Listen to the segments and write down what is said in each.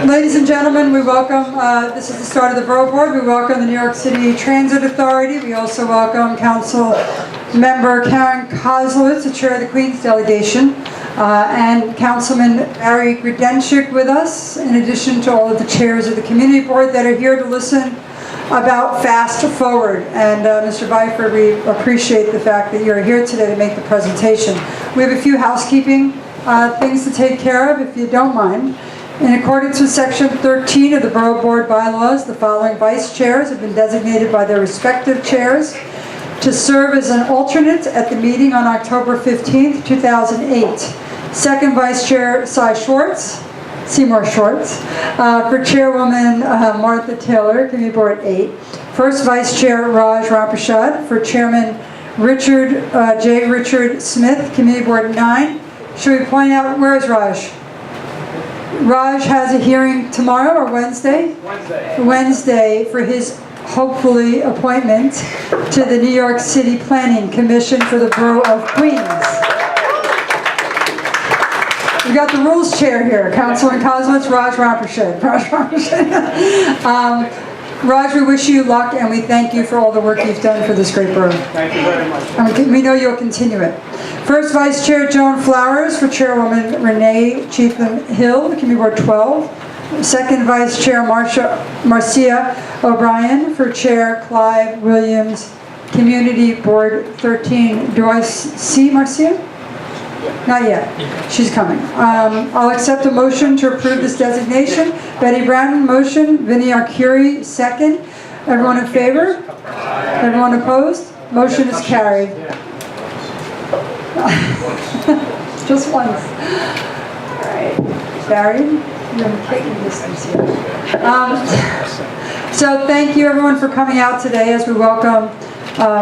Ladies and gentlemen, we welcome, this is the start of the Borough Board. We welcome the New York City Transit Authority. We also welcome Council Member Karen Koslowitz, the chair of the Queens delegation, and Councilman Barry Grudenchik with us, in addition to all of the chairs of the Community Board that are here to listen about Fast Forward. And Mr. Byford, we appreciate the fact that you're here today to make the presentation. We have a few housekeeping things to take care of, if you don't mind. In accordance with Section 13 of the Borough Board bylaws, the following vice chairs have been designated by their respective chairs to serve as an alternate at the meeting on October 15th, 2008. Second Vice Chair Seymour Schwartz, for Chairwoman Martha Taylor, Committee Board 8. First Vice Chair Raj Ramprasad, for Chairman Richard Smith, Committee Board 9. Should we point out, where is Raj? Raj has a hearing tomorrow or Wednesday? Wednesday for his, hopefully, appointment to the New York City Planning Commission for the Borough of Queens. We've got the rules chair here, Councilman Koslowitz, Raj Ramprasad. Raj, we wish you luck and we thank you for all the work you've done for this great borough. Thank you very much. We know you'll continue it. First Vice Chair Joan Flowers, for Chairwoman Renee Cheatham Hill, Committee Board 12. Second Vice Chair Marcia O'Brien, for Chair Clive Williams, Community Board 13. Do I see Marcia? Not yet. She's coming. I'll accept a motion to approve this designation. Betty Brown, motion. Vinnie Arcuri, second. Everyone in favor? Everyone opposed? Motion is carried. Just once. All right. Barry, you're in kicking distance here. So thank you everyone for coming out today as we welcome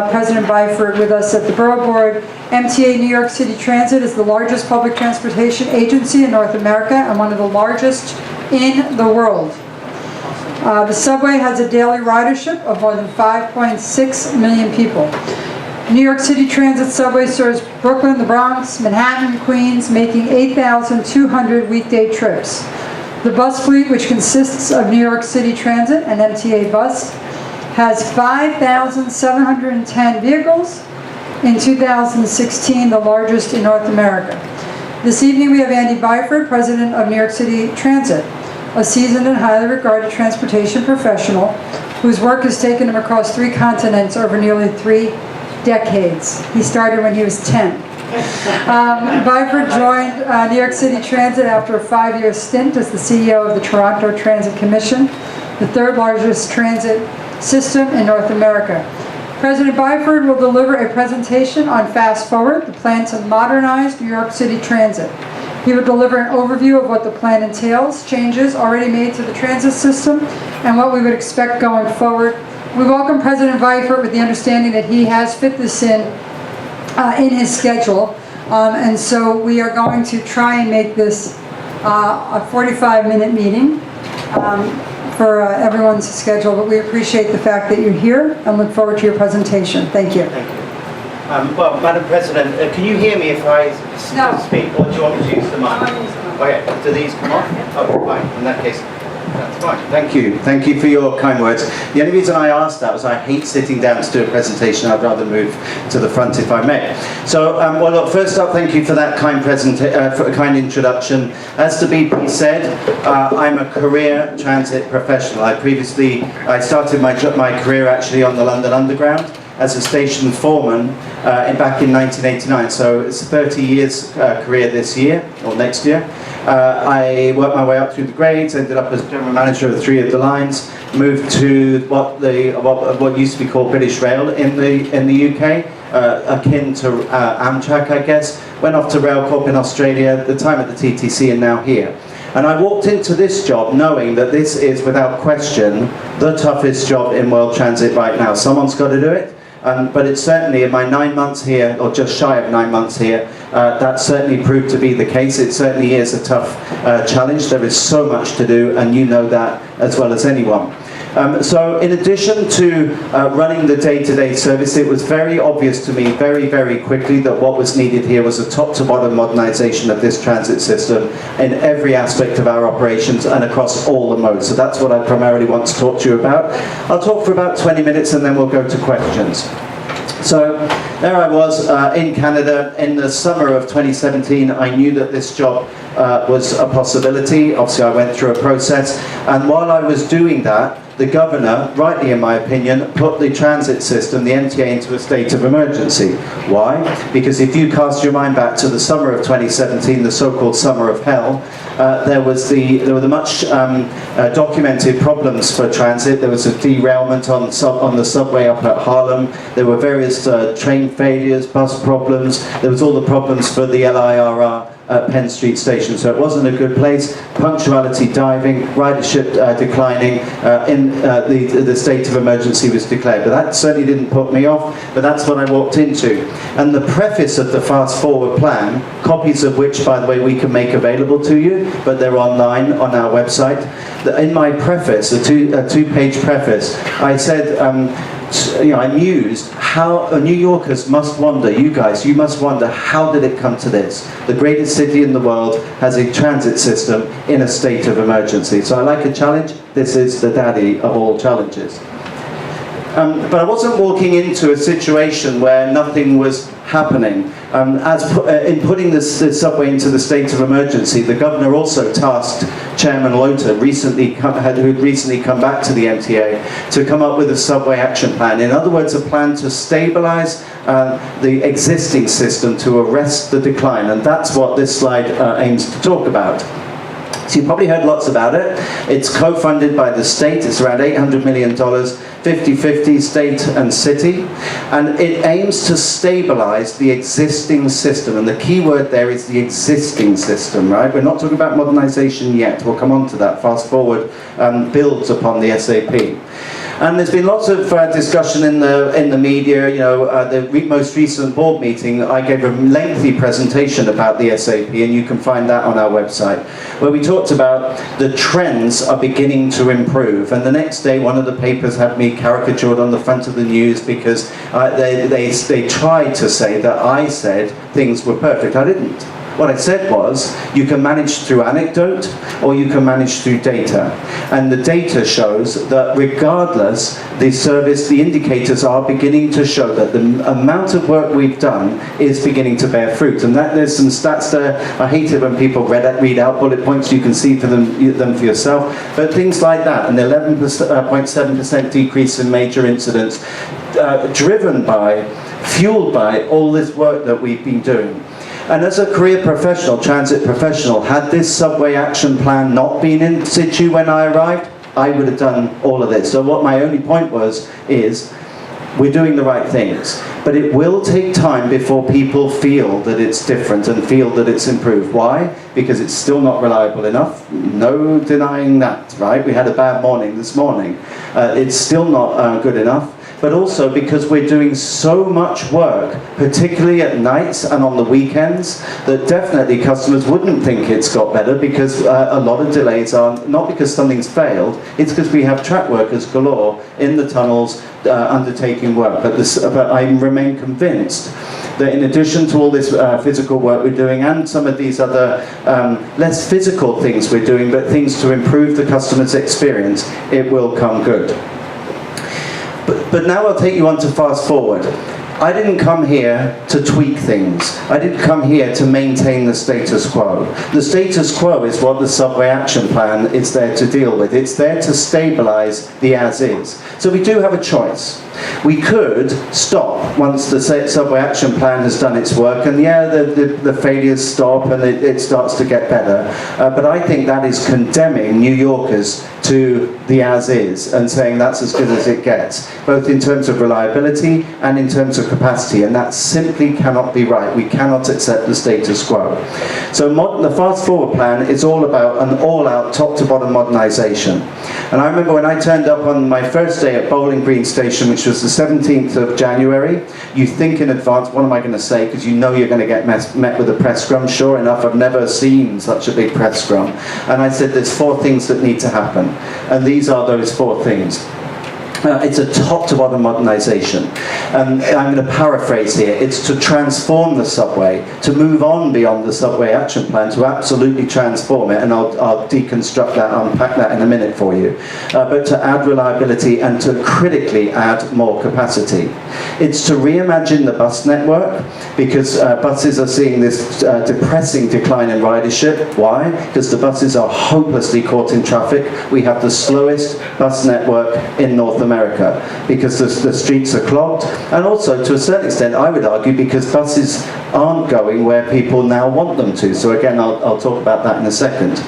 President Byford with us at the Borough Board. MTA New York City Transit is the largest public transportation agency in North America and one of the largest in the world. The subway has a daily ridership of more than 5.6 million people. New York City Transit subway serves Brooklyn, the Bronx, Manhattan, Queens, making 8,200 weekday trips. The bus fleet, which consists of New York City Transit and MTA Bus, has 5,710 vehicles. In 2016, the largest in North America. This evening we have Andy Byford, President of New York City Transit, a seasoned and highly regarded transportation professional whose work has taken him across 3 continents over nearly 3 decades. He started when he was 10. Byford joined New York City Transit after a 5-year stint as the CEO of the Toronto Transit Commission, the 3rd largest transit system in North America. President Byford will deliver a presentation on Fast Forward, the plan to modernize New York City Transit. He will deliver an overview of what the plan entails, changes already made to the transit system, and what we would expect going forward. We welcome President Byford with the understanding that he has fit this in his schedule, and so we are going to try and make this a 45-minute meeting. For everyone's schedule, but we appreciate the fact that you're here and look forward to your presentation. Thank you. Thank you. Well, Madam President, can you hear me if I speak, or do you want me to use the mic? Okay, do these come off? Oh, fine. In that case, that's fine. Thank you. Thank you for your kind words. The only reason I asked that was I hate sitting down to do a presentation. I'd rather move to the front if I may. So, well, look, first up, thank you for that kind kind introduction. As the BP said, I'm a career transit professional. I started my career actually on the London Underground as a station foreman back in 1989. So it's a 30 years career this year, or next year. I worked my way up through the grades, ended up as general manager of 3 of the lines, moved to what used to be called British Rail in the UK, akin to Amtrak, I guess. Went off to Railcorp in Australia, at the time at the TTC, and now here. And I walked into this job knowing that this is, without question, the toughest job in world transit right now. Someone's got to do it. But it's certainly, in my 9 months here, or just shy of 9 months here, that certainly proved to be the case. It certainly is a tough challenge. There is so much to do, and you know that as well as anyone. So in addition to running the day-to-day service, it was very obvious to me very, very quickly that what was needed here was a top-to-bottom modernisation of this transit system in every aspect of our operations and across all the modes. So that's what I primarily want to talk to you about. I'll talk for about 20 minutes and then we'll go to questions. So there I was in Canada in the summer of 2017. I knew that this job was a possibility. Obviously I went through a process, and while I was doing that, the governor, rightly in my opinion, put the transit system, the MTA, into a state of emergency. Why? Because if you cast your mind back to the summer of 2017, the so-called summer of hell, there were the much documented problems for transit. There was a derailment on the subway up at Harlem. There were various train failures, bus problems. There was all the problems for the LIRR at Penn Street Station. So it wasn't a good place. Punctuality diving, ridership declining, the state of emergency was declared. But that certainly didn't put me off, but that's what I walked into. And the preface of the Fast Forward plan, copies of which, by the way, we can make available to you, but they're online on our website. In my preface, a two-page preface, I said, I mused how New Yorkers must wonder, you guys, you must wonder, how did it come to this? The greatest city in the world has a transit system in a state of emergency. So I like a challenge. This is the daddy of all challenges. But I wasn't walking into a situation where nothing was happening. In putting this subway into the state of emergency, the governor also tasked Chairman Loter, who'd recently come back to the MTA, to come up with a subway action plan. In other words, a plan to stabilise the existing system, to arrest the decline. And that's what this slide aims to talk about. So you've probably heard lots about it. It's co-funded by the state. It's around $800 million, 50-50 state and city. And it aims to stabilize the existing system. And the key word there is the existing system, right? We're not talking about modernization yet. We'll come on to that. Fast Forward builds upon the SAP. And there's been lots of discussion in the media. You know, the most recent board meeting, I gave a lengthy presentation about the SAP, and you can find that on our website, where we talked about the trends are beginning to improve. And the next day, one of the papers had me caricatured on the front of the news because they tried to say that I said things were perfect. I didn't. What I said was, you can manage through anecdote or you can manage through data. And the data shows that regardless, the indicators are beginning to show that the amount of work we've done is beginning to bear fruit. And that there's some stats there. I hate it when people read out bullet points. You can see for them for yourself. But things like that, an 11.7% decrease in major incidents, fueled by all this work that we've been doing. And as a career professional, transit professional, had this subway action plan not been in situ when I arrived, I would have done all of this. So what my only point is we're doing the right things. But it will take time before people feel that it's different and feel that it's improved. Why? Because it's still not reliable enough. No denying that, right? We had a bad morning this morning. It's still not good enough. But also because we're doing so much work, particularly at nights and on the weekends, that definitely customers wouldn't think it's got better, because a lot of delays are not because something's failed, it's because we have track workers galore in the tunnels undertaking work. But I remain convinced that in addition to all this physical work we're doing and some of these other less physical things we're doing, but things to improve the customer's experience, it will come good. But now I'll take you on to Fast Forward. I didn't come here to tweak things. I didn't come here to maintain the status quo. The status quo is what the subway action plan is there to deal with. It's there to stabilize the as-is. So we do have a choice. We could stop once the subway action plan has done its work, and yeah, the failures stop and it starts to get better. But I think that is condemning New Yorkers to the as-is and saying that's as good as it gets, both in terms of reliability and in terms of capacity, and that simply cannot be right. We cannot accept the status quo. So the Fast Forward plan is all about an all-out, top-to-bottom modernisation. And I remember when I turned up on my first day at Bowling Green Station, which was the 17th of January, you think in advance, what am I going to say? Because you know you're going to get met with a press scrum. Sure enough, I've never seen such a big press scrum. And I said, there's 4 things that need to happen. And these are those four things. It's a top-to-bottom modernisation. I'm going to paraphrase here. It's to transform the subway, to move on beyond the subway action plan, to absolutely transform it, and I'll deconstruct that, unpack that in a minute for you. But to add reliability and to critically add more capacity. It's to reimagine the bus network, because buses are seeing this depressing decline in ridership. Why? Because the buses are hopelessly caught in traffic. We have the slowest bus network in North America because the streets are clogged, and also to a certain extent I would argue because buses aren't going where people now want them to. So again, I'll talk about that in a second.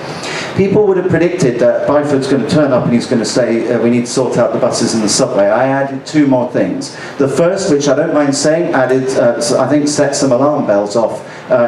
People would have predicted that Byford's going to turn up and he's going to say we need to sort out the buses and the subway. I added two more things. The first, which I don't mind saying, added I think set some alarm bells off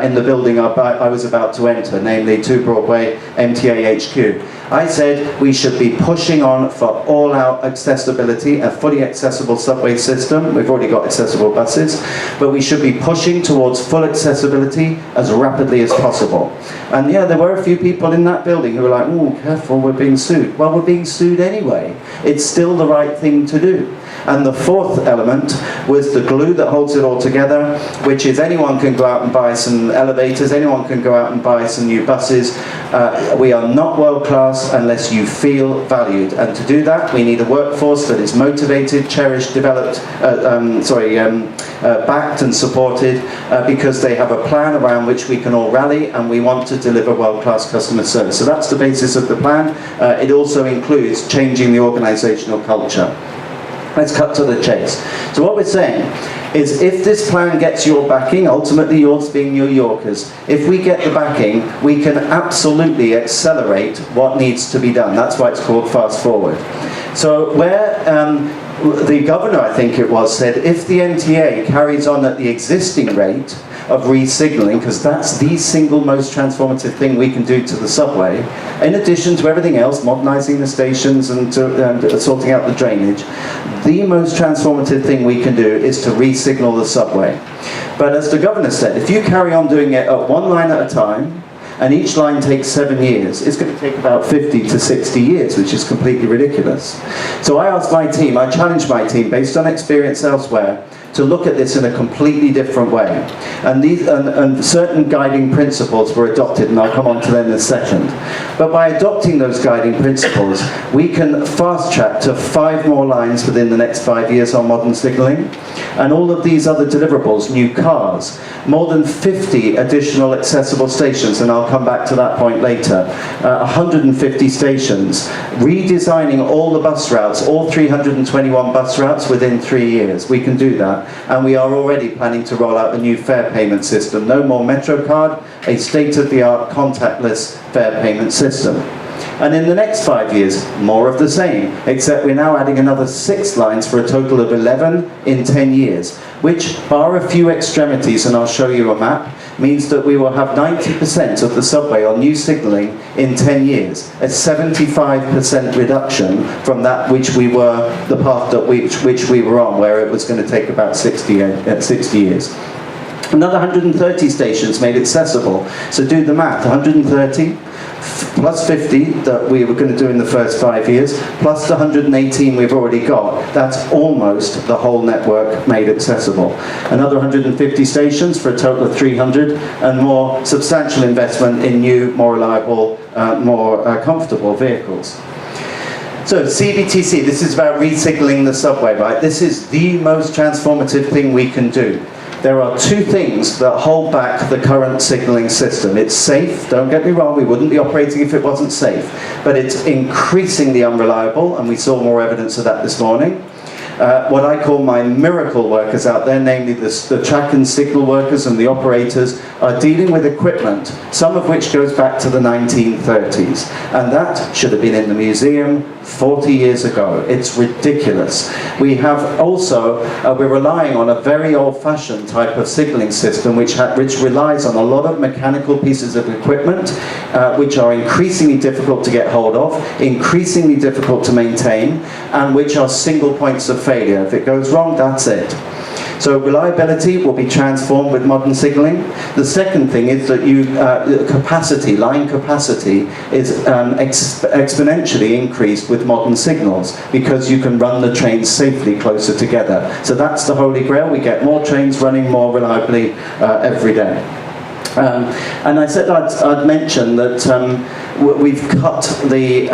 in the building I was about to enter, namely 2 Broadway MTA HQ. I said we should be pushing on for all-out accessibility, a fully accessible subway system. We've already got accessible buses, but we should be pushing towards full accessibility as rapidly as possible. And yeah, there were a few people in that building who were like, "Oh, careful, we're being sued." Well, we're being sued anyway. It's still the right thing to do. And the fourth element was the glue that holds it all together, which is anyone can go out and buy some elevators, anyone can go out and buy some new buses. We are not world class unless you feel valued. And to do that, we need a workforce that is motivated, cherished, developed, backed and supported, because they have a plan around which we can all rally, and we want to deliver world-class customer service. So that's the basis of the plan. It also includes changing the organisational culture. Let's cut to the chase. So what we're saying is if this plan gets your backing, ultimately yours being New Yorkers, if we get the backing, we can absolutely accelerate what needs to be done. That's why it's called Fast Forward. So where the governor, I think it was, said if the MTA carries on at the existing rate of re-signalling, because that's the single most transformative thing we can do to the subway, in addition to everything else, modernising the stations and sorting out the drainage, the most transformative thing we can do is to re-signal the subway. But as the governor said, if you carry on doing it at one line at a time, and each line takes 7 years, it's going to take about 50 to 60 years, which is completely ridiculous. So I asked my team, I challenged my team, based on experience elsewhere, to look at this in a completely different way. And certain guiding principles were adopted, and I'll come on to them in a second. But by adopting those guiding principles, we can fast track to 5 more lines within the next 5 years on modern signalling. And all of these other deliverables, new cars, more than 50 additional accessible stations, and I'll come back to that point later, 150 stations, redesigning all the bus routes, all 321 bus routes within 3 years. We can do that. And we are already planning to roll out a new fare payment system. No more MetroCard, a state-of-the-art contactless fare payment system. And in the next 5 years, more of the same, except we're now adding another 6 lines for a total of 11 in 10 years, which, bar a few extremities, and I'll show you a map, means that we will have 90% of the subway on new signalling in 10 years, a 75% reduction from that which we were, the path that which we were on, where it was going to take about 60 years. Another 130 stations made accessible. So do the math, 130 plus 50 that we were going to do in the first 5 years, plus the 118 we've already got. That's almost the whole network made accessible. Another 150 stations for a total of 300, and more substantial investment in new, more reliable, more comfortable vehicles. So CBTC, this is about re-signalling the subway, right? This is the most transformative thing we can do. There are 2 things that hold back the current signalling system. It's safe, don't get me wrong, we wouldn't be operating if it wasn't safe, but it's increasingly unreliable, and we saw more evidence of that this morning. What I call my miracle workers out there, namely the track and signal workers and the operators, are dealing with equipment, some of which goes back to the 1930s. And that should have been in the museum 40 years ago. It's ridiculous. We have also, we're relying on a very old-fashioned type of signalling system which relies on a lot of mechanical pieces of equipment which are increasingly difficult to get hold of, increasingly difficult to maintain, and which are single points of failure. If it goes wrong, that's it. So reliability will be transformed with modern signalling. The second thing is that line capacity is exponentially increased with modern signals because you can run the trains safely closer together. So that's the holy grail. We get more trains running more reliably every day. And I said I'd mention that we've cut the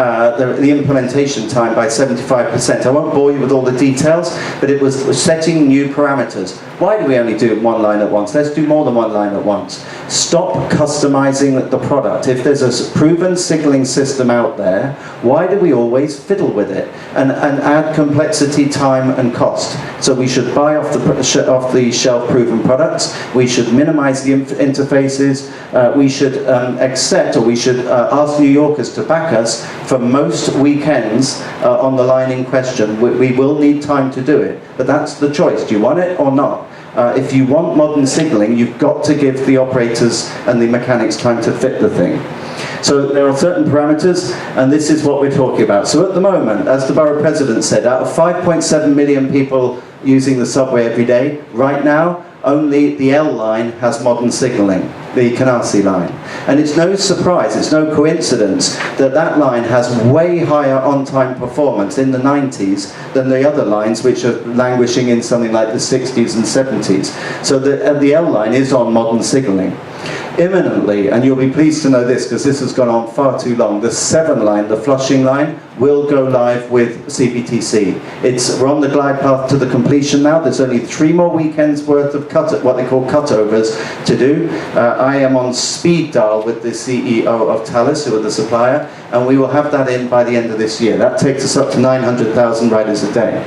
implementation time by 75%. I won't bore you with all the details, but it was setting new parameters. Why do we only do one line at once? Let's do more than one line at once. Stop customizing the product. If there's a proven signalling system out there, why do we always fiddle with it and add complexity, time and cost? So we should buy off the shelf proven products. We should minimize the interfaces. We should accept, or we should ask New Yorkers to back us for most weekends on the line in question. We will need time to do it, but that's the choice. Do you want it or not? If you want modern signalling, you've got to give the operators and the mechanics time to fit the thing. So there are certain parameters, and this is what we're talking about. So at the moment, as the borough president said, out of 5.7 million people using the subway every day, right now, only the L line has modern signalling, the Canarsie line. And it's no surprise, it's no coincidence that that line has way higher on-time performance in the 90s than the other lines, which are languishing in something like the 60s and 70s. So the L line is on modern signalling. Imminently, and you'll be pleased to know this because this has gone on far too long, the 7 line, the Flushing line, will go live with CBTC. We're on the glide path to the completion now. There's only 3 more weekends worth of what they call cutovers to do. I am on speed dial with the CEO of Thales, who are the supplier, and we will have that in by the end of this year. That takes us up to 900,000 riders a day.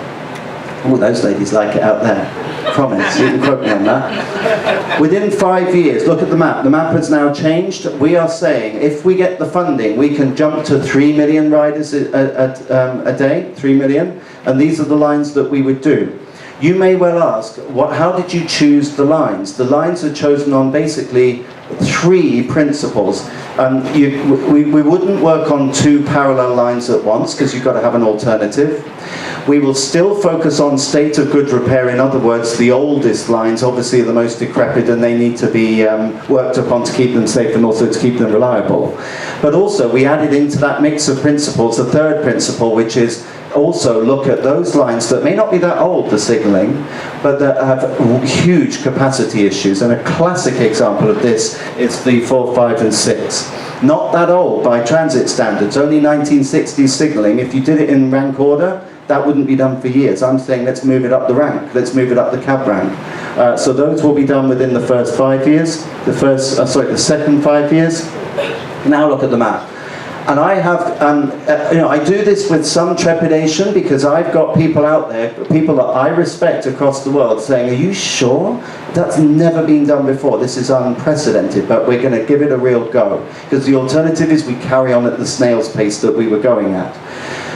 Oh, those ladies like it out there. Promise, you can quote me on that. Within 5 years, look at the map. The map has now changed. We are saying if we get the funding, we can jump to 3 million riders a day, 3 million, and these are the lines that we would do. You may well ask, how did you choose the lines? The lines are chosen on basically 3 principles. We wouldn't work on 2 parallel lines at once because you've got to have an alternative. We will still focus on state of good repair. In other words, the oldest lines obviously are the most decrepit and they need to be worked upon to keep them safe and also to keep them reliable. But also we added into that mix of principles a 3rd principle, which is also look at those lines that may not be that old, the signalling, but that have huge capacity issues. And a classic example of this is the 4, 5 and 6. Not that old by transit standards, only 1960s signalling. If you did it in rank order, that wouldn't be done for years. I'm saying let's move it up the rank, let's move it up the cab rank. So those will be done within the first 5 years, the second 5 years. Now look at the map. And I have, I do this with some trepidation because I've got people out there, people that I respect across the world saying, are you sure? That's never been done before. This is unprecedented, but we're going to give it a real go. Because the alternative is we carry on at the snail's pace that we were going at.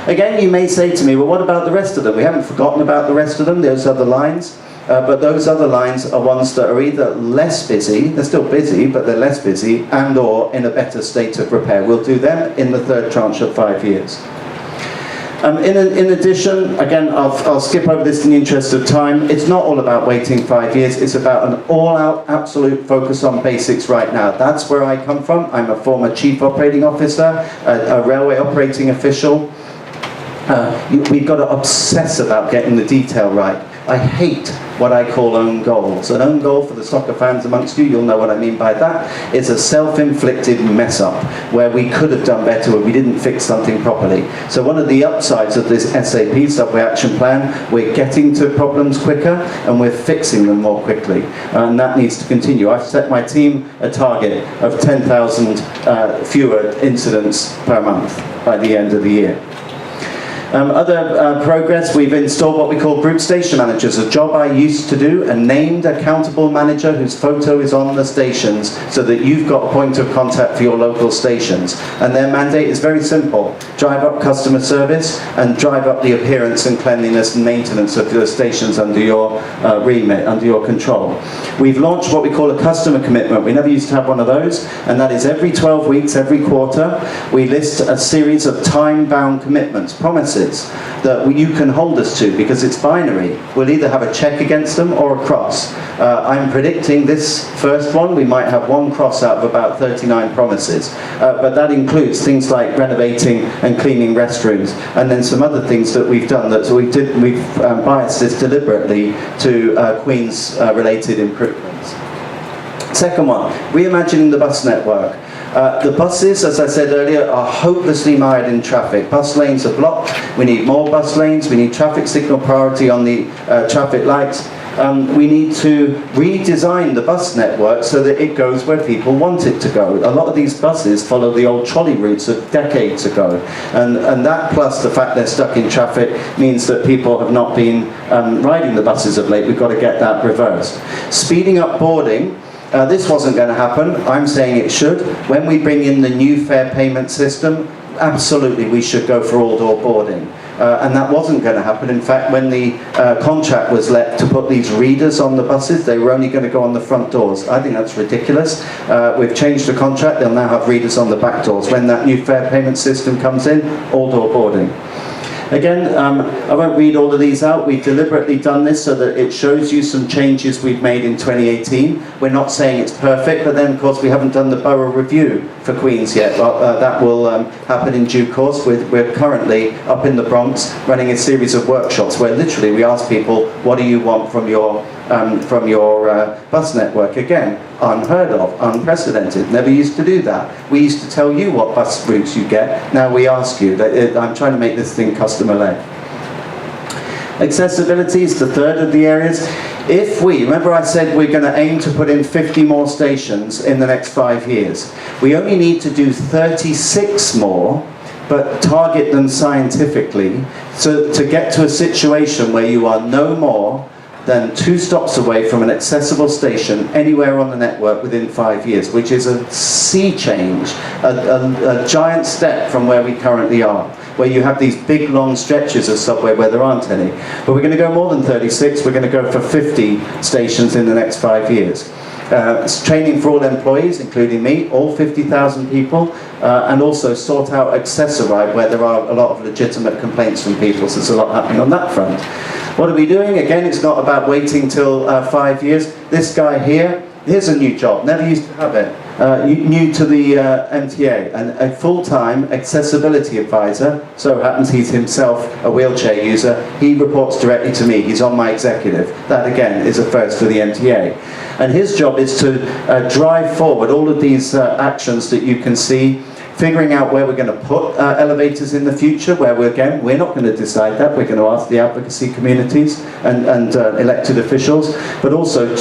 Again, you may say to me, well, what about the rest of them? We haven't forgotten about the rest of them, those other lines. But those other lines are ones that are either less busy, they're still busy, but they're less busy, and or in a better state of repair. We'll do them in the 3rd tranche of 5 years. In addition, again, I'll skip over this in the interest of time, it's not all about waiting 5 years, it's about an all-out absolute focus on basics right now. That's where I come from. I'm a former chief operating officer, a railway operating official. We've got to obsess about getting the detail right. I hate what I call own goals. An own goal, for the soccer fans amongst you, you'll know what I mean by that, is a self-inflicted mess up where we could have done better when we didn't fix something properly. So one of the upsides of this SAP, Subway Action Plan, we're getting to problems quicker and we're fixing them more quickly. And that needs to continue. I've set my team a target of 10,000 fewer incidents per month by the end of the year. Other progress, we've installed what we call group station managers, a job I used to do, a named accountable manager whose photo is on the stations so that you've got a point of contact for your local stations. And their mandate is very simple: drive up customer service and drive up the appearance and cleanliness and maintenance of the stations under your remit, under your control. We've launched what we call a customer commitment. We never used to have one of those, and that is every 12 weeks, every quarter, we list a series of time-bound commitments, promises promises that you can hold us to, because it's binary. We'll either have a check against them or a cross. I'm predicting this first one, we might have one cross out of about 39 promises. But that includes things like renovating and cleaning restrooms, and then some other things that we've done. We've biased this deliberately to Queen's-related improvements. Second one, reimagining the bus network. The buses, as I said earlier, are hopelessly mired in traffic. Bus lanes are blocked. We need more bus lanes. We need traffic signal priority on the traffic lights. We need to redesign the bus network so that it goes where people want it to go. A lot of these buses follow the old trolley routes of decades ago. And that, plus the fact they're stuck in traffic, means that people have not been riding the buses of late. We've got to get that reversed. Speeding up boarding. This wasn't going to happen. I'm saying it should. When we bring in the new fare payment system, absolutely we should go for all-door boarding. And that wasn't going to happen. In fact, when the contract was let to put these readers on the buses, they were only going to go on the front doors. I think that's ridiculous. We've changed the contract. They'll now have readers on the back doors. When that new fare payment system comes in, all-door boarding. Again, I won't read all of these out. We've deliberately done this so that it shows you some changes we've made in 2018. We're not saying it's perfect, but then of course we haven't done the Borough review for Queens yet. That will happen in due course. We're currently up in the Bronx running a series of workshops where literally we ask people, what do you want from your bus network? Again, unheard of, unprecedented, never used to do that. We used to tell you what bus routes you get, now we ask you. I'm trying to make this thing customer-led. Accessibility is the third of the areas. If we, remember I said we're going to aim to put in 50 more stations in the next 5 years. We only need to do 36 more, but target them scientifically, so to get to a situation where you are no more than 2 stops away from an accessible station anywhere on the network within 5 years, which is a sea change, a giant step from where we currently are, where you have these big long stretches of subway where there aren't any. But we're going to go more than 36, we're going to go for 50 stations in the next 5 years. It's training for all employees, including me, all 50,000 people, and also sort out Accessoride where there are a lot of legitimate complaints from people, so there's a lot happening on that front. What are we doing? Again, it's not about waiting till 5 years. This guy here, here's a new job, never used to have it. New to the MTA, and a full-time accessibility advisor. So happens he's himself a wheelchair user. He reports directly to me. He's on my executive. That again is a first for the MTA. And his job is to drive forward all of these actions that you can see, figuring out where we're going to put elevators in the future, where we're not going to decide that. We're going to ask the advocacy communities and elected officials, but also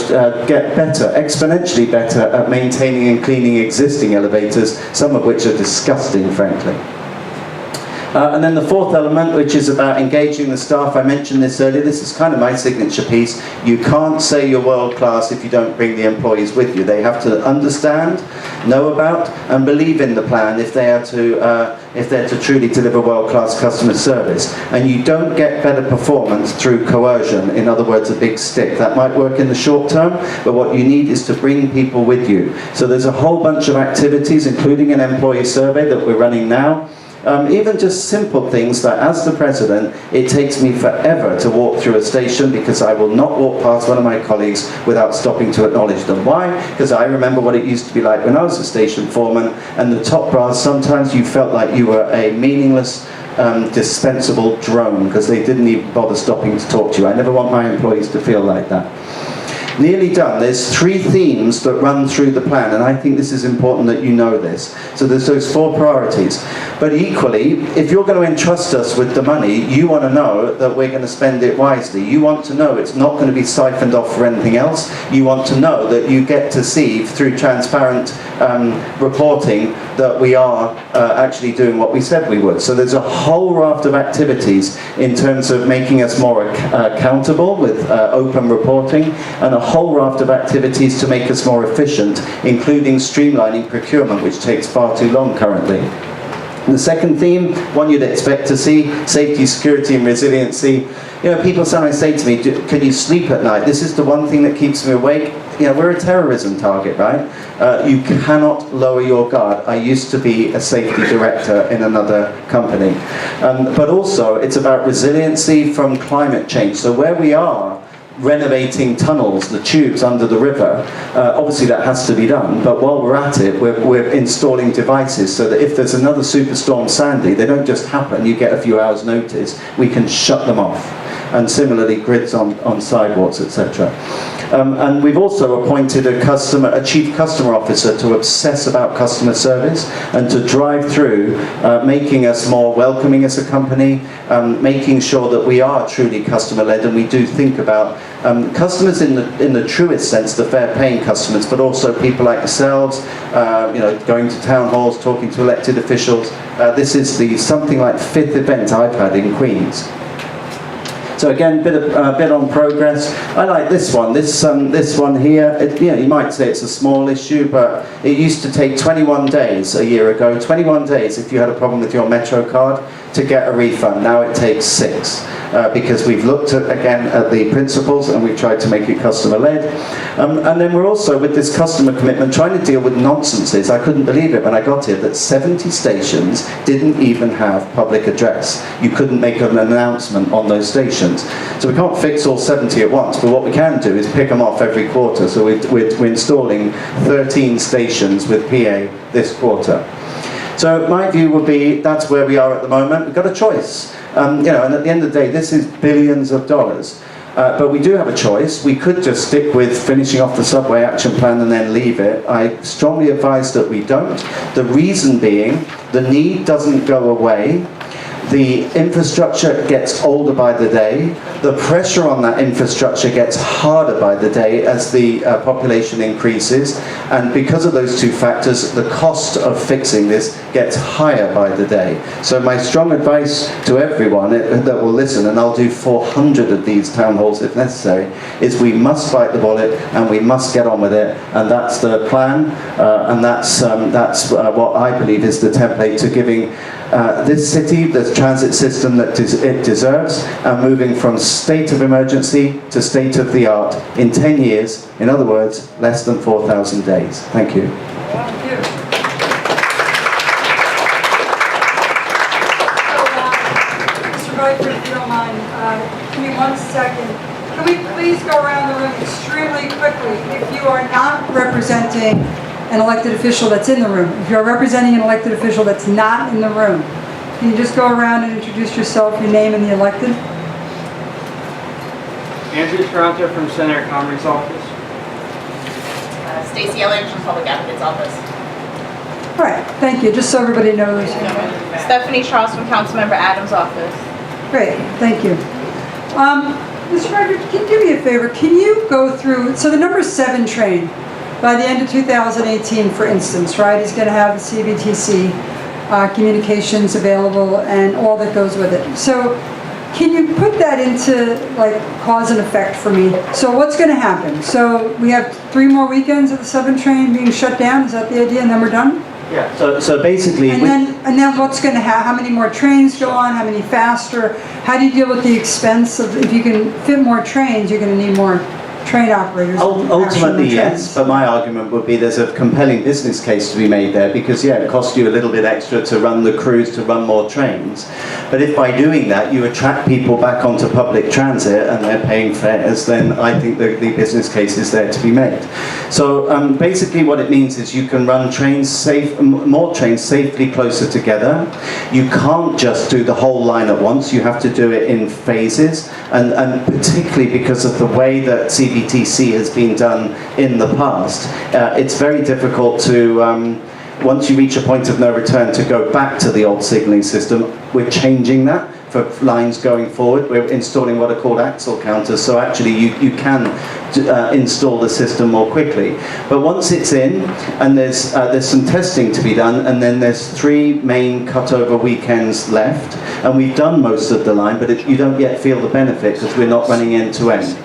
get better, exponentially better at maintaining and cleaning existing elevators, some of which are disgusting, frankly. And then the fourth element, which is about engaging the staff. I mentioned this earlier. This is kind of my signature piece. You can't say you're world class if you don't bring the employees with you. They have to understand, know about, and believe in the plan if they're to truly deliver world class customer service. And you don't get better performance through coercion. In other words, a big stick. That might work in the short term, but what you need is to bring people with you. So there's a whole bunch of activities, including an employee survey that we're running now. Even just simple things like, as the president, it takes me forever to walk through a station because I will not walk past one of my colleagues without stopping to acknowledge them. Why? Because I remember what it used to be like when I was a station foreman, and the top brass, sometimes you felt like you were a meaningless, dispensable drone because they didn't even bother stopping to talk to you. I never want my employees to feel like that. Nearly done. There's 3 themes that run through the plan, and I think this is important that you know this. So there's those 4 priorities. But equally, if you're going to entrust us with the money, you want to know that we're going to spend it wisely. You want to know it's not going to be siphoned off for anything else. You want to know that you get to see through transparent reporting that we are actually doing what we said we would. So there's a whole raft of activities in terms of making us more accountable with open reporting, and a whole raft of activities to make us more efficient, including streamlining procurement, which takes far too long currently. The second theme, one you'd expect to see, safety, security and resiliency. You know, people sometimes say to me, can you sleep at night? This is the one thing that keeps me awake. we're a terrorism target, right? You cannot lower your guard. I used to be a safety director in another company. But also, it's about resiliency from climate change. So where we are renovating tunnels, the tubes under the river, obviously that has to be done, but while we're at it, we're installing devices so that if there's another superstorm Sandy, they don't just happen, you get a few hours notice, we can shut them off. And similarly, grids on sidewalks, etc. And we've also appointed a chief customer officer to obsess about customer service and to drive through making us more welcoming as a company, making sure that we are truly customer-led and we do think about customers in the truest sense, the fair-paying customers, but also people like yourselves, going to town halls, talking to elected officials. This is the something like 5th event I've had in Queens. So again, bit on progress. I like this one. This one here. You might say it's a small issue, but it used to take 21 days a year ago. 21 days if you had a problem with your Metro card to get a refund. Now it takes 6 because we've looked at the principles and we've tried to make it customer-led. And then we're also with this customer commitment trying to deal with nonsenses. I couldn't believe it when I got here that 70 stations didn't even have public address. You couldn't make an announcement on those stations. So we can't fix all 70 at once, but what we can do is pick them off every quarter. So we're installing 13 stations with PA this quarter. So my view would be that's where we are at the moment. We've got a choice. And at the end of the day, this is billions of dollars. But we do have a choice. We could just stick with finishing off the subway action plan and then leave it. I strongly advise that we don't. The reason being, the need doesn't go away. The infrastructure gets older by the day. The pressure on that infrastructure gets harder by the day as the population increases. And because of those two factors, the cost of fixing this gets higher by the day. So my strong advice to everyone that will listen, and I'll do 400 of these town halls if necessary, is we must bite the bullet and we must get on with it. And that's the plan. And that's what I believe is the template to giving this city the transit system that it deserves, and moving from state of emergency to state of the art in 10 years, in other words, less than 4,000 days. Thank you. Thank you. Mr. Viper, if you don't mind, give me 1 second. Can we please go around the room extremely quickly? If you are not representing an elected official that's in the room, if you're representing an elected official that's not in the room, can you just go around and introduce yourself, your name and the elected? Andrew Toronto from Senator Comrie's office. Stacey Ellers from Public Advocate's office. All right, thank you. Just so everybody knows. Stephanie Charles from Councilmember Adams' office. Great, thank you. Mr. Frederick, can you do me a favor? Can you go through, so the number 7 train, by the end of 2018, for instance, right, is going to have the CBTC communications available and all that goes with it. So can you put that into like cause and effect for me? So what's going to happen? So we have 3 more weekends of the 7 train being shut down. Is that the idea? And then we're done? Yeah. So basically, and then what's going to happen? How many more trains go on? How many faster? How do you deal with the expense of, if you can fit more trains, you're going to need more train operators? Ultimately, yes, but my argument would be there's a compelling business case to be made there because, yeah, it costs you a little bit extra to run the crews, to run more trains. But if by doing that you attract people back onto public transit and they're paying fares, then I think the business case is there to be made. So basically what it means is you can run more trains safely closer together. You can't just do the whole line at once, you have to do it in phases, and particularly because of the way that CBTC has been done in the past, it's very difficult to, once you reach a point of no return, to go back to the old signalling system. We're changing that for lines going forward. We're installing what are called axle counters, so actually you can install the system more quickly. But once it's in, and there's some testing to be done, and then there's 3 main cutover weekends left, and we've done most of the line, but you don't yet feel the benefit because we're not running end to end.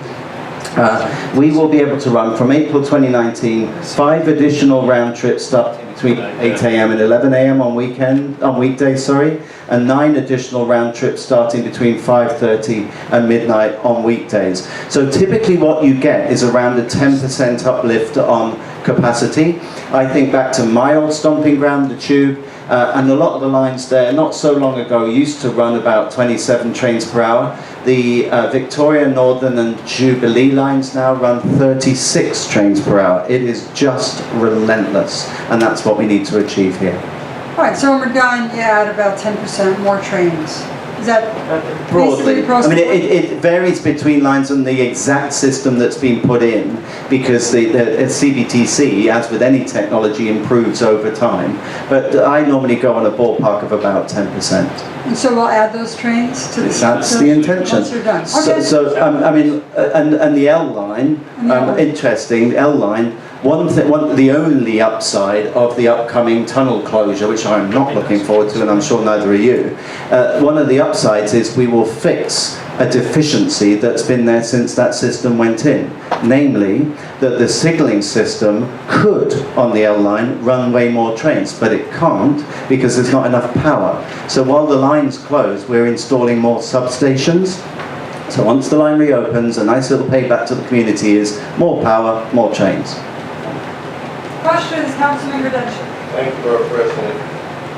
We will be able to run from April 2019 5 additional round trips up between 8 a.m. and 11 a.m. on weekdays, and 9 additional round trips starting between 5:30 and midnight on weekdays. So typically what you get is around a 10% uplift on capacity. I think back to my old stomping ground, the Tube, and a lot of the lines there, not so long ago, used to run about 27 trains per hour. The Victoria, Northern and Jubilee lines now run 36 trains per hour. It is just relentless, and that's what we need to achieve here. All right, so when we're done, you add about 10% more trains. Is that Broadly, basically across I mean, the board? it varies between lines and the exact system that's been put in, because the CBTC, as with any technology, improves over time. But I normally go on a ballpark of about 10%. And so we'll add those trains to the... That's the intention. Once you're done. So, Okay. I mean, and the L line, And the L line. interesting, the L line, the only upside of the upcoming tunnel closure, which I'm not looking forward to, and I'm sure neither are you, one of the upsides is we will fix a deficiency that's been there since that system went in. Namely, that the signalling system could, on the L line, run way more trains, but it can't because there's not enough power. So while the line's closed, we're installing more substations. So once the line reopens, a nice little payback to the community is more power, more trains. Questions, Councilman Gradensha? Thank you, Borough President.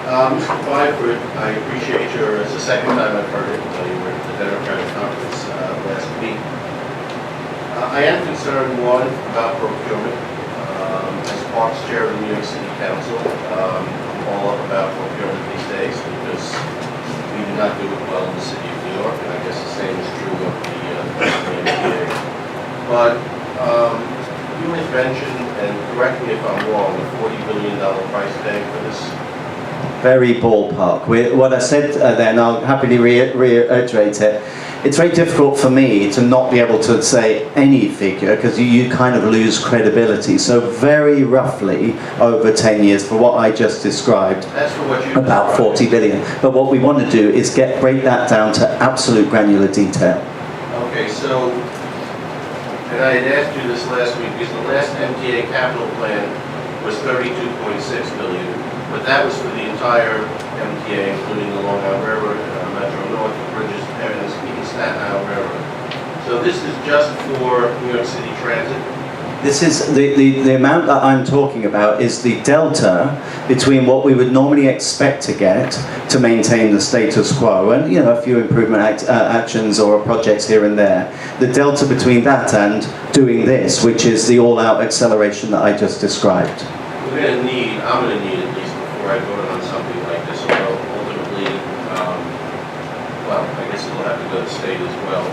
Mr. Byford, I appreciate it's the second time I've heard it. You were at the Democratic conference last week. I am concerned, one, about procurement. As Parks Chair of the New York City Council, I'm all up about procurement these days because we do not do it well in the city of New York, and I guess the same is true of the MTA. But you had mentioned, and correct me if I'm wrong, a $40 billion price tag for this. Very ballpark. What I said then, I'll happily reiterate it. It's very difficult for me to not be able to say any figure because you kind of lose credibility. So very roughly over 10 years for what I just described, That's for what you about 40 billion. But what we want to do is break that down to absolute granular detail. Okay, so, and I had asked you this last week, because the last MTA capital plan was $32.6 billion, but that was for the entire MTA, including the Long Island Railroad, Metro North, the bridges, everything, even Staten Island Railroad. So this is just for New York City Transit? This is the amount that I'm talking about is the delta between what we would normally expect to get to maintain the status quo and a few improvement actions or projects here and there. The delta between that and doing this, which is the all-out acceleration that I just described. I'm going to need at least before I vote on something like this, although ultimately, well, I guess it'll have to go to the state as well.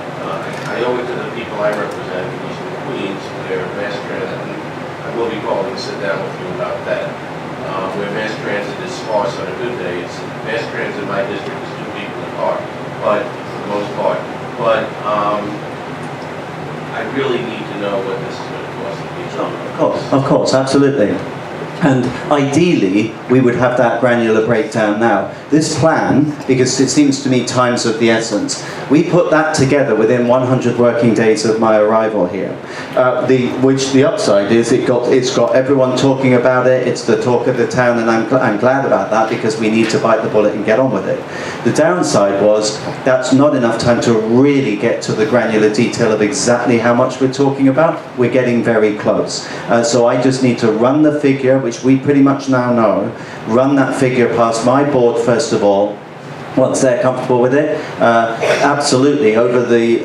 I owe it to the people I represent, at least in Queens, where mass transit, and I will be calling to sit down with you about that, where mass transit is sparse on a good day. Mass transit in my district is 2 people in a car, but for the most part. But I really need to know what this is going to cost the people. Of course, absolutely. And ideally, we would have that granular breakdown now. This plan, because it seems to me time's of the essence, we put that together within 100 working days of my arrival here. Which the upside is it's got everyone talking about it, it's the talk of the town, and I'm glad about that because we need to bite the bullet and get on with it. The downside was that's not enough time to really get to the granular detail of exactly how much we're talking about. We're getting very close. So I just need to run the figure, which we pretty much now know, run that figure past my board first of all. Once they're comfortable with it, absolutely, over the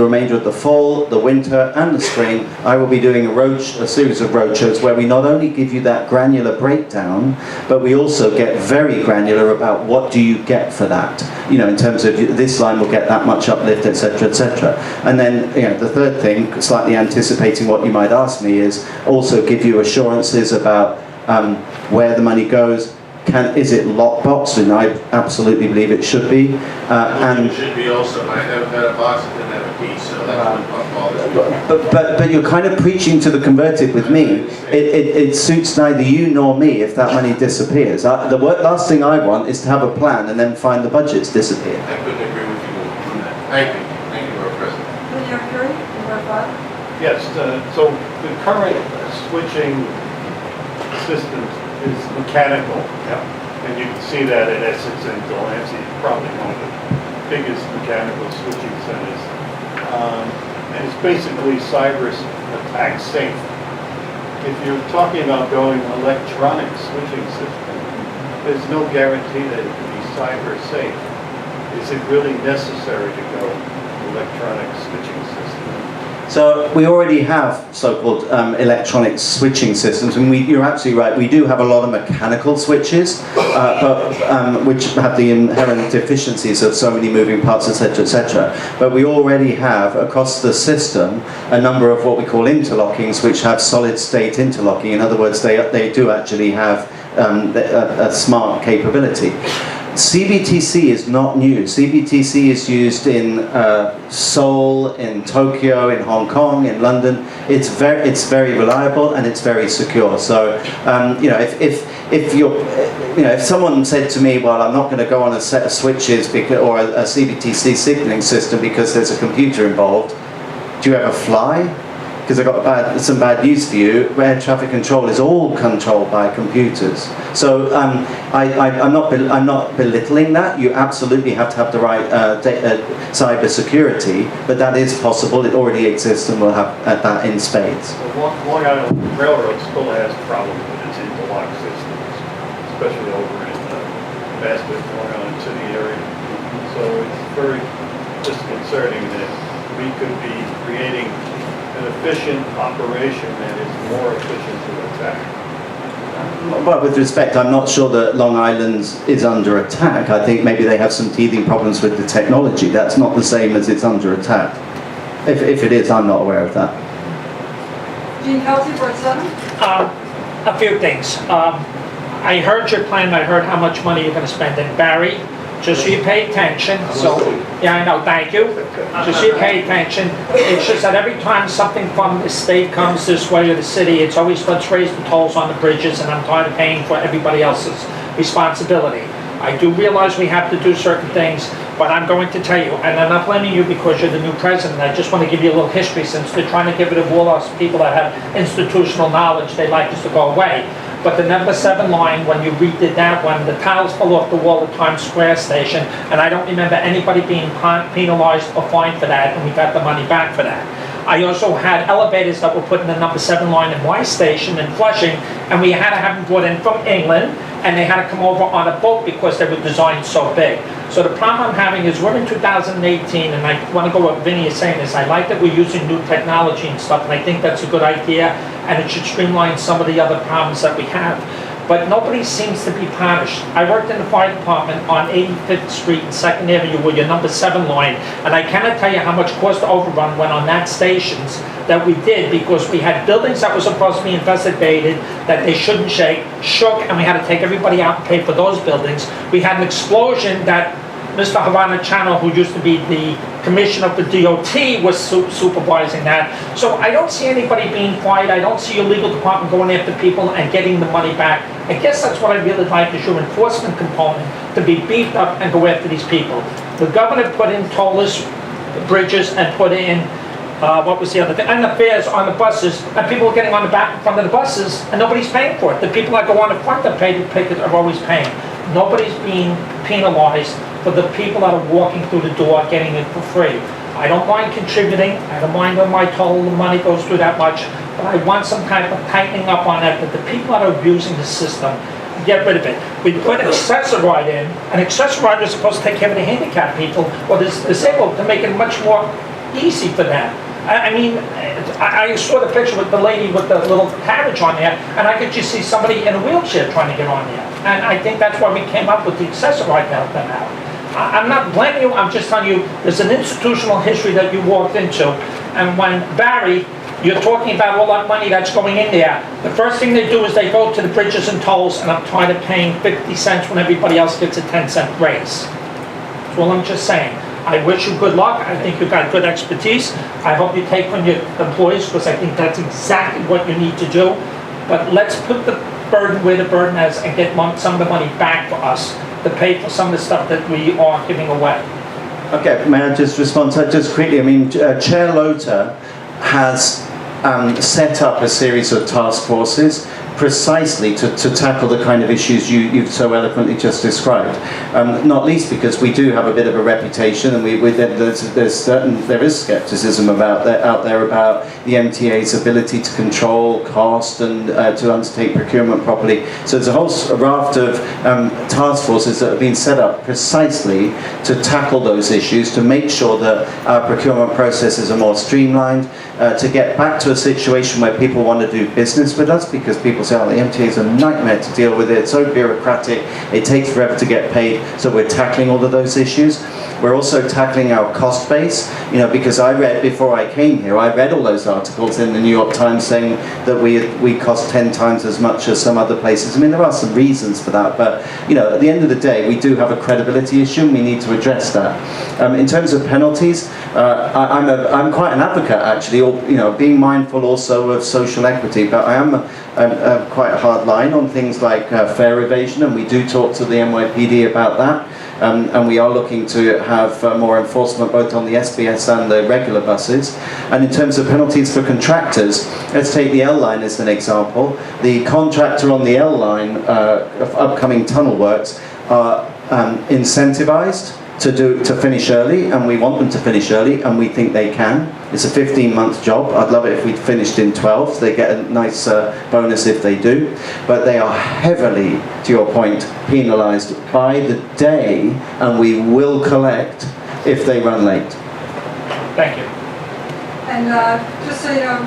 remainder of the fall, the winter and the spring, I will be doing a series of roadshows where we not only give you that granular breakdown, but we also get very granular about what do you get for that. In terms of this line will get that much uplift, etc., etc. And then, the third thing, slightly anticipating what you might ask me, is also give you assurances about where the money goes. Is it lockboxed? And I absolutely believe it should be. And it should be also. I haven't had a box that didn't have a key, so that's what but you're kind of preaching to the converted with me. It suits neither you nor me if that money disappears. Last thing I want is to have a plan and then find the budgets disappear. I couldn't agree with you on that. Thank you. Thank you, Borough President. Linear Fury, number 5. Yes, so the current switching systems is mechanical. And you can see that in Essex and Delancey, probably one of the biggest mechanical switching centers. And it's basically cyber attack safe. If you're talking about going electronic switching system, there's no guarantee that it can be cyber safe. Is it really necessary to go electronic switching system? So we already have so-called electronic switching systems, and you're absolutely right. We do have a lot of mechanical switches, which have the inherent deficiencies of so many moving parts, etc., etc. But we already have across the system a number of what we call interlockings, which have solid-state interlocking. In other words, they do actually have a smart capability. CBTC is not new. CBTC is used in Seoul, in Tokyo, in Hong Kong, in London. It's very reliable and it's very secure. So you know, if someone said to me, well, I'm not going to go on a set of switches or a CBTC signaling system because there's a computer involved, do you ever fly? Because I've got some bad news for you. Air traffic control is all controlled by computers. So I'm not belittling that. You absolutely have to have the right cyber security, but that is possible. It already exists, and we'll have that in spades. Well, Long Island Railroad still has problems with its interlock systems, especially over in Bassett, Long Island City area. So it's very disconcerting that we could be creating an efficient operation that is more efficient to attack. Well, with respect, I'm not sure that Long Island is under attack. I think maybe they have some teething problems with the technology. That's not the same as it's under attack. If it is, I'm not aware of that. Gene Kelsey, Board 7. A few things. I heard your plan. I heard how much money you're going to spend. And Barry, just so you pay attention. So, yeah, I know. Thank you. Just so you pay attention. It's just that every time something from the state comes this way or the city, it's always let's raise the tolls on the bridges, and I'm tired of paying for everybody else's responsibility. I do realize we have to do certain things, but I'm going to tell you, and I'm not blaming you because you're the new president. I just want to give you a little history since they're trying to give it to all us people that have institutional knowledge. They like us to go away. But the number 7 line, when you redid that one, the tiles fell off the wall at Times Square station, and I don't remember anybody being penalized or fined for that, and we got the money back for that. I also had elevators that were put in the number 7 line in my station in Flushing, and we had to have them brought in from England, and they had to come over on a boat because they were designed so big. So the problem I'm having is we're in 2018, and I want to go what Vinny is saying is I like that we're using new technology and stuff, and I think that's a good idea, and it should streamline some of the other problems that we have. But nobody seems to be punished. I worked in the fire department on 85th Street and 2nd Avenue with your number 7 line, and I cannot tell you how much cost overrun went on that stations that we did because we had buildings that were supposed to be investigated that they shouldn't shook, and we had to take everybody out and pay for those buildings. We had an explosion that Mr. Havana Channel, who used to be the commissioner of the DOT, was supervising that. So I don't see anybody being fired. I don't see your legal department going after people and getting the money back. I guess that's what I really like is your enforcement component to be beefed up and go after these people. The governor put in tollless bridges and put in what was the other thing? And the fares on the buses, and people are getting on the back in front of the buses, and nobody's paying for it. The people that go on the front that pay the ticket are always paying. Nobody's being penalized for the people that are walking through the door getting it for free. I don't mind contributing. I don't mind when my toll the money goes through that much, but I want some kind of tightening up on that. But the people that are abusing the system, get rid of it. We put accessory ride in, and accessory ride is supposed to take care of the handicapped people or the disabled to make it much more easy for them. I mean, I saw the picture with the lady with the little carriage on there, and I could just see somebody in a wheelchair trying to get on there. And I think that's why we came up with the accessory ride to help them out. I'm not blaming you, I'm just telling you, there's an institutional history that you walked into, and when Barry, you're talking about all that money that's going in there, the first thing they do is they go to the bridges and tolls, and I'm tired of paying 50 cents when everybody else gets a 10-cent raise. That's all I'm just saying. I wish you good luck. I think you've got good expertise. I hope you take on your employees because I think that's exactly what you need to do. But let's put the burden where the burden is and get some of the money back for us to pay for some of the stuff that we are giving away. Okay, may I just respond to that just quickly? I mean, Chair Lothar has set up a series of task forces. precisely to tackle the kind of issues you've so eloquently just described. Not least because we do have a bit of a reputation, and there is scepticism out there about the MTA's ability to control cost and to undertake procurement properly. So there's a whole raft of task forces that have been set up precisely to tackle those issues, to make sure that our procurement processes are more streamlined, to get back to a situation where people want to do business with us, because people say, oh, the MTA is a nightmare to deal with, it's so bureaucratic, it takes forever to get paid. So we're tackling all of those issues. We're also tackling our cost base, because before I came here, I read all those articles in the New York Times saying that we cost 10 times as much as some other places. I mean, there are some reasons for that, but at the end of the day, we do have a credibility issue, and we need to address that. In terms of penalties, I'm quite an advocate, actually, being mindful also of social equity, but I am quite a hard line on things like fare evasion, and we do talk to the NYPD about that. And we are looking to have more enforcement both on the SBS and the regular buses. And in terms of penalties for contractors, let's take the L line as an example. The contractor on the L line of upcoming tunnel works are incentivized to finish early, and we want them to finish early, and we think they can. It's a 15-month job. I'd love it if we'd finished in 12, so they get a nice bonus if they do. But they are heavily, to your point, penalised by the day, and we will collect if they run late. Thank you. And just so you know,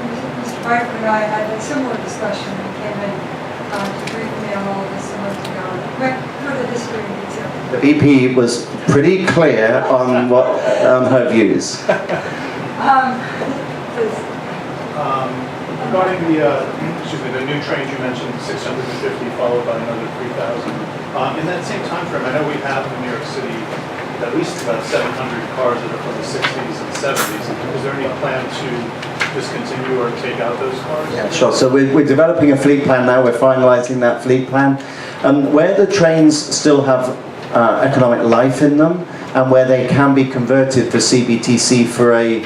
Mr. Piper and I had a similar discussion when he came in to brief me on all of this a month ago. Went through the history in detail. The BP was pretty clear on her views. Please. Regarding the new trains, you mentioned 650 followed by another 3,000. In that same time frame, I know we have in New York City at least about 700 cars that are from the 60s and 70s. Is there any plan to discontinue or take out those cars? Yeah, sure. So we're developing a fleet plan now. We're finalising that fleet plan. Where the trains still have economic life in them, and where they can be converted for CBTC for a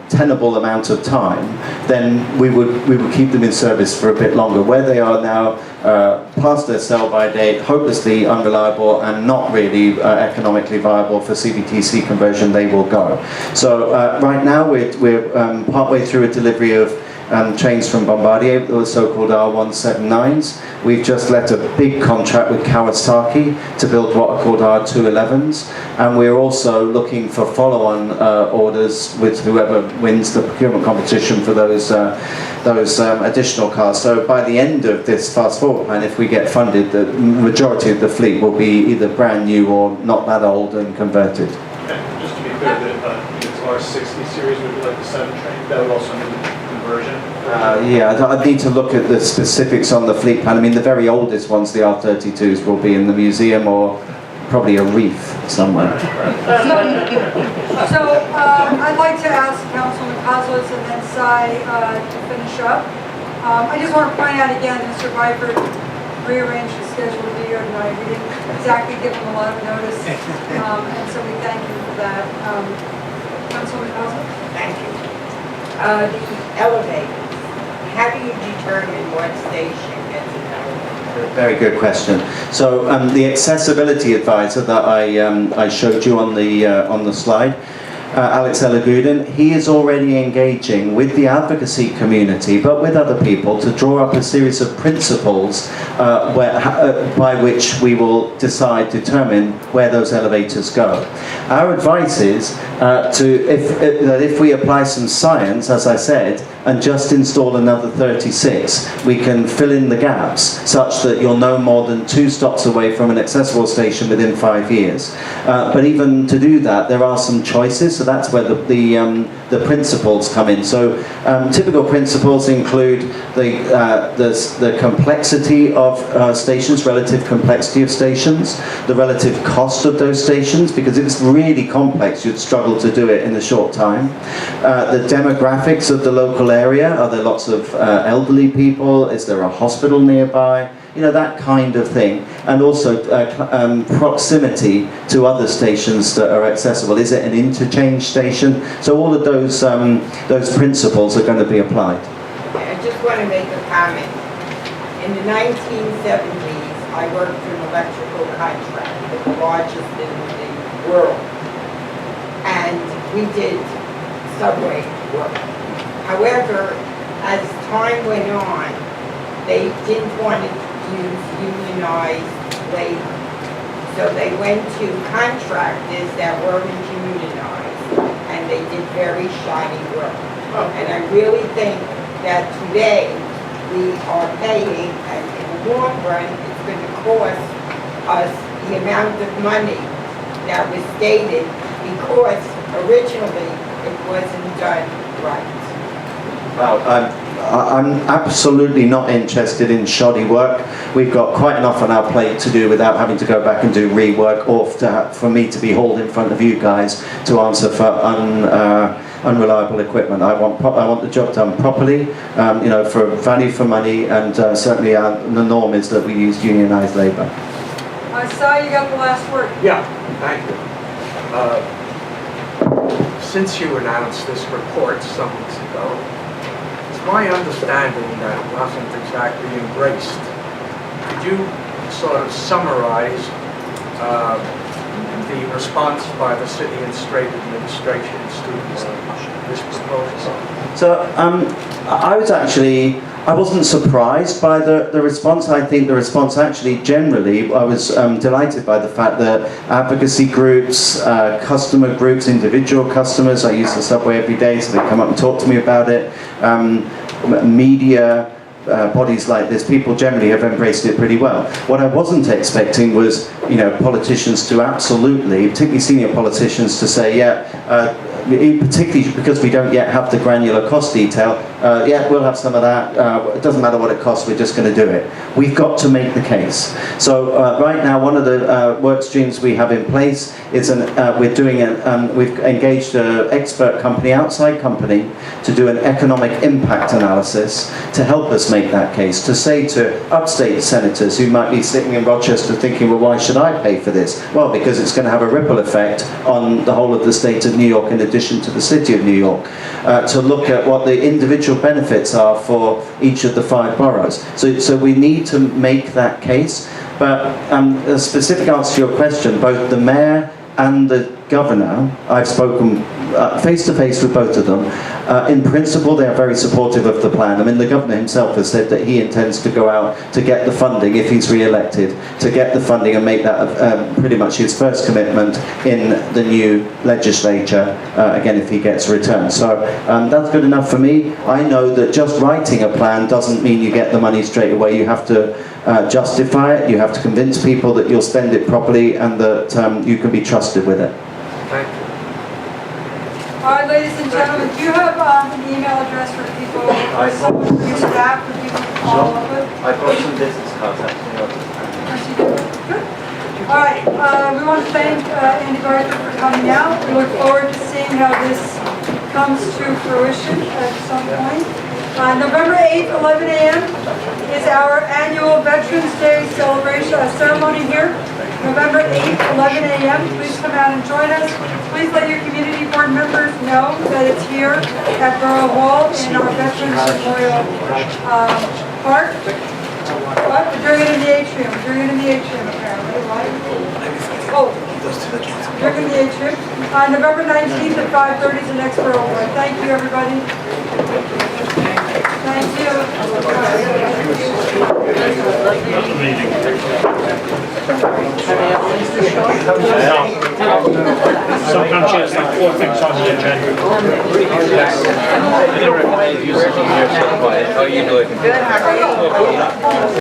tenable amount of time, then we would keep them in service for a bit longer. Where they are now, past their sell-by date, hopelessly unreliable and not really economically viable for CBTC conversion, they will go. So right now we're partway through a delivery of trains from Bombardier, the so-called R179s. We've just let a big contract with Kawasaki to build what are called R211s, and we're also looking for follow-on orders with whoever wins the procurement competition for those additional cars. So by the end of this fast-forward plan, if we get funded, the majority of the fleet will be either brand new or not that old and converted. And just to be clear, it's R60 series would be like the 7 train, that would also need conversion? I'd need to look at the specifics on the fleet plan. I mean, the very oldest ones, the R32s, will be in the museum or probably a reef somewhere. So I'd like to ask Councilman Kozlowitz and then Sy to finish up. I just want to point out again, Mr. Byford rearranged the schedule to be here tonight. We didn't exactly give him a lot of notice, and so we thank you for that. Councilman Kozlowitz? Thank you. The elevators, how do you determine what station gets an elevator? Very good question. So the accessibility advisor that I showed you on the slide, Alex Elagudin, he is already engaging with the advocacy community, but with other people, to draw up a series of principles by which we will determine where those elevators go. Our advice is that if we apply some science, as I said, and just install another 36, we can fill in the gaps such that you're no more than 2 stops away from an accessible station within 5 years. But even to do that, there are some choices, so that's where the principles come in. So typical principles include the complexity of stations, relative complexity of stations, the relative cost of those stations, because if it's really complex, you'd struggle to do it in a short time. The demographics of the local area, are there lots of elderly people, is there a hospital nearby, that kind of thing. And also proximity to other stations that are accessible. Is it an interchange station? So all of those principles are going to be applied. just want to make a comment. In the 1970s, I worked for an electrical contractor, the largest in the world. And we did subway work. However, as time went on, they didn't want to use unionized labor. So they went to contractors that weren't unionized, and they did very shoddy work. And I really think that today we are paying, and in the long run, it's going to cost us the amount of money that was stated because originally it wasn't done right. Well, I'm absolutely not interested in shoddy work. We've got quite enough on our plate to do without having to go back and do rework, or for me to be hauled in front of you guys to answer for unreliable equipment. I want the job done properly, for value for money, and certainly the norm is that we use unionised labour. I saw you got the last word. Yeah, thank you. Since you announced this report some weeks ago, it's my understanding that it wasn't exactly embraced. Could you sort of summarize the response by the city and state administration students to this proposal? So I wasn't surprised by the response. I think the response actually generally, I was delighted by the fact that advocacy groups, customer groups, individual customers, I use the subway every day so they come up and talk to me about it, media, bodies like this, people generally have embraced it pretty well. What I wasn't expecting was, politicians to absolutely, particularly senior politicians, to say, particularly because we don't yet have the granular cost detail, we'll have some of that, it doesn't matter what it costs, we're just going to do it. We've got to make the case. So right now, one of the work streams we have in place is we've engaged an expert company, outside company, to do an economic impact analysis to help us make that case, to say to upstate senators who might be sitting in Rochester thinking, well, why should I pay for this? Well, because it's going to have a ripple effect on the whole of the state of New York in addition to the city of New York, to look at what the individual benefits are for each of the 5 boroughs. So we need to make that case. But a specific answer to your question, both the mayor and the governor, I've spoken face-to-face with both of them. In principle, they are very supportive of the plan. I mean, the governor himself has said that he intends to go out to get the funding, if he's re-elected, to get the funding and make that pretty much his first commitment in the new legislature, again, if he gets returned. So that's good enough for me. I know that just writing a plan doesn't mean you get the money straight away. You have to justify it, you have to convince people that you'll spend it properly and that you can be trusted with it. Thank you. All right, ladies and gentlemen, do you have an email address for people, or someone from your staff for people to follow up with? I've got some business cards actually. Yes, you do. Good. All right, we want to thank Andy Barker for coming out. We look forward to seeing how this comes to fruition at some point. November 8th, 11 a.m. is our annual Veterans Day celebration, ceremony here. November 8th, 11 a.m. Please come out and join us. Please let your community board members know that it's here at Borough Hall in our Veterans Memorial Park. But we're doing it in the atrium. We're doing it in the atrium apparently, right? Oh, we're in the atrium. November 19th at 5:30 is the next Borough Board. Thank you, everybody. Thank you. Sometimes she has like 4 things on the agenda. I didn't recognize you sitting here so quiet. How are you doing? Good, how are you?